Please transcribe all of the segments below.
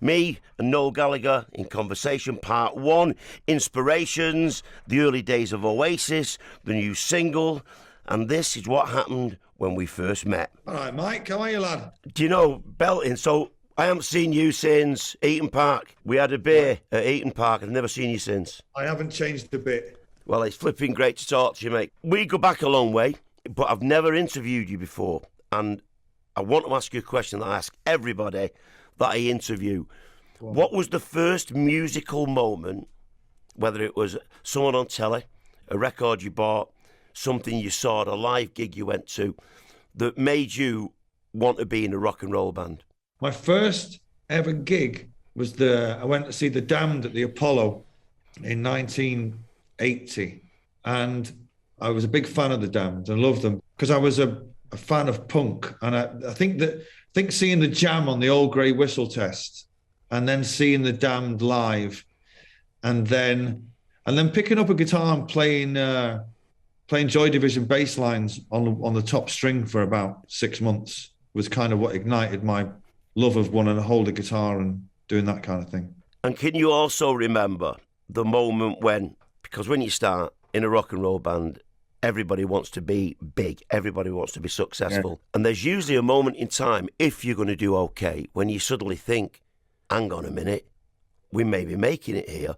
Me and Noel Gallagher in Conversation Part 1, inspirations, the early days of Oasis, the new single, and this is what happened when we first met. All right, Mike, how are you, lad? Do you know, belting, so I haven't seen you since Eaton Park. We had a beer at Eaton Park, I've never seen you since. I haven't changed a bit. Well, it's flipping great to talk to you, mate. We go back a long way, but I've never interviewed you before, and I want to ask you a question that I ask everybody that I interview. What was the first musical moment, whether it was someone on telly, a record you bought, something you saw at a live gig you went to, that made you want to be in a rock and roll band? My first ever gig was I went to see The Damned at the Apollo in 1980. And I was a big fan of The Damned and loved them because I was a fan of punk. And I think seeing the Jam on the Old Grey Whistle Test and then seeing The Damned live and then picking up a guitar and playing Joy Division bass lines on the top string for about 6 months was kind of what ignited my love of wanting to hold a guitar and doing that kind of thing. And can you also remember the moment when, because when you start in a rock and roll band, everybody wants to be big, everybody wants to be successful. Yeah. And there's usually a moment in time, if you're going to do okay, when you suddenly think, hang on a minute, we may be making it here,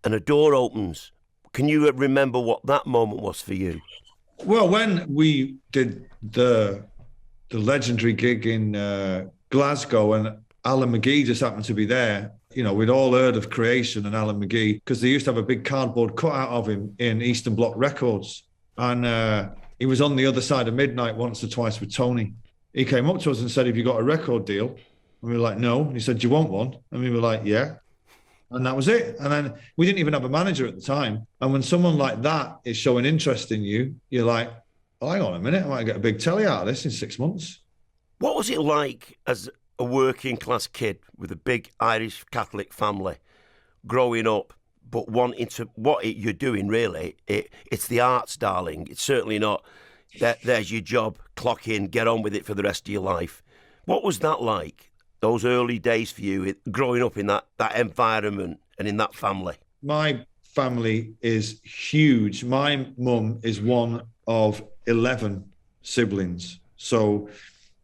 and a door opens. Can you remember what that moment was for you? Well, when we did the legendary gig in Glasgow and Alan McGee just happened to be there, you know, we'd all heard of Creation and Alan McGee because they used to have a big cardboard cutout of him in Eastern Bloc Records. And he was on the other side of midnight once or twice with Tony. He came up to us and said, have you got a record deal? And we were like, no. And he said, do you want one? And we were like, yeah. And that was it. And then we didn't even have a manager at the time. And when someone like that is showing interest in you, you're like, oh, hang on a minute, I might get a big telly out of this in 6 months. What was it like as a working class kid with a big Irish Catholic family growing up, but wanting to, what you're doing really, it's the arts, darling. It's certainly not, there's your job, clock in, get on with it for the rest of your life. What was that like? Those early days for you, growing up in that environment and in that family? My family is huge. My mum is one of 11 siblings. So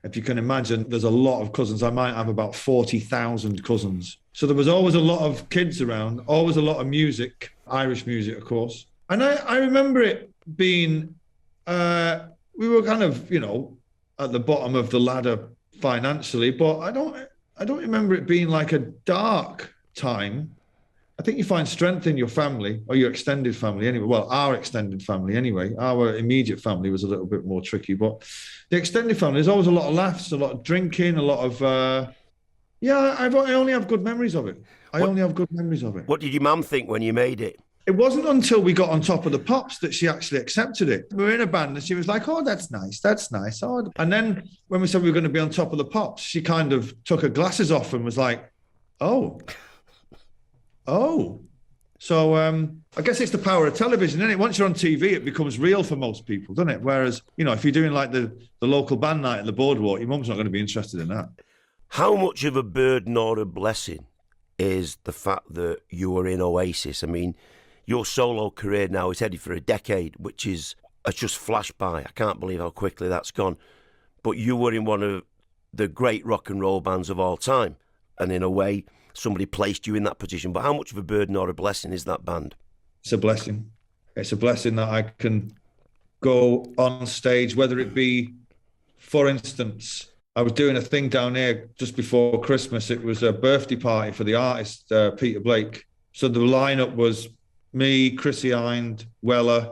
if you can imagine, there's a lot of cousins. I might have about 40,000 cousins. So there was always a lot of kids around, always a lot of music, Irish music, of course. And I remember it being, we were kind of, you know, at the bottom of the ladder financially, but I don't remember it being like a dark time. I think you find strength in your family or your extended family anyway. Well, our extended family anyway. Our immediate family was a little bit more tricky, but the extended family, there's always a lot of laughs, a lot of drinking, a lot of, I only have good memories of it. I only have good memories of it. What did your mum think when you made it? It wasn't until we got on Top of the Pops that she actually accepted it. We were in a band and she was like, oh, that's nice, that's nice. Oh. And then when we said we were going to be on Top of the Pops, she kind of took her glasses off and was like, oh. So I guess it's the power of television, isn't it? Once you're on TV, it becomes real for most people, doesn't it? Whereas, you know, if you're doing like the local band night at the Boardwalk, your mum's not going to be interested in that. How much of a burden or a blessing is the fact that you were in Oasis? I mean, your solo career now is headed for a decade, which has just flashed by. I can't believe how quickly that's gone. But you were in one of the great rock and roll bands of all time. And in a way, somebody placed you in that position. But how much of a burden or a blessing is that band? It's a blessing. It's a blessing that I can go on stage, whether it be, for instance, I was doing a thing down here just before Christmas. It was a birthday party for the artist, Peter Blake. So the lineup was me, Chrissy Hind, Weller,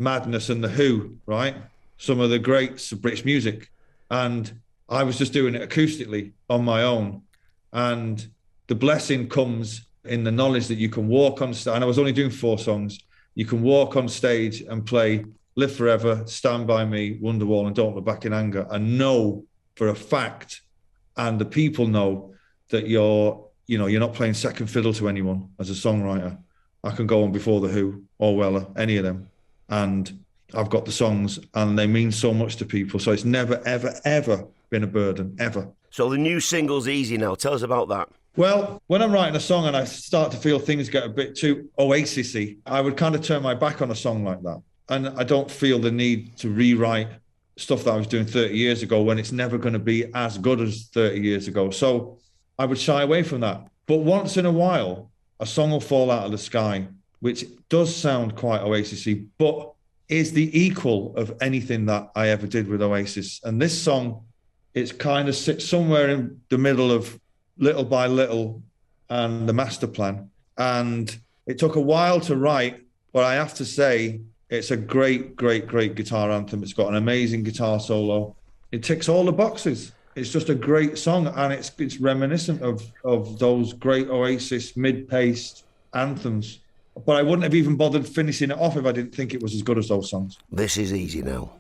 Madness and The Who, right? Some of the greats of British music. And I was just doing it acoustically on my own. And the blessing comes in the knowledge that you can walk on stage. And I was only doing 4 songs. You can walk on stage and play Live Forever, Stand By Me, Wonderwall and Don't Look Back in Anger and know for a fact, and the people know that you're not playing second fiddle to anyone as a songwriter. I can go on before The Who or Weller, any of them, and I've got the songs and they mean so much to people. So it's never, ever, ever been a burden, ever. So the new single's Easy now. Tell us about that. Well, when I'm writing a song and I start to feel things get a bit too Oasis-y, I would kind of turn my back on a song like that. And I don't feel the need to rewrite stuff that I was doing 30 years ago when it's never going to be as good as 30 years ago. So I would shy away from that. But once in a while, a song will fall out of the sky, which does sound quite Oasis-y, but is the equal of anything that I ever did with Oasis. And this song, it's kind of sits somewhere in the middle of Little by Little and the Master Plan. And it took a while to write, but I have to say, it's a great, great, great guitar anthem. It's got an amazing guitar solo. It ticks all the boxes. It's just a great song, and it's reminiscent of those great Oasis mid-paced anthems. But I wouldn't have even bothered finishing it off if I didn't think it was as good as those songs. This is easy now.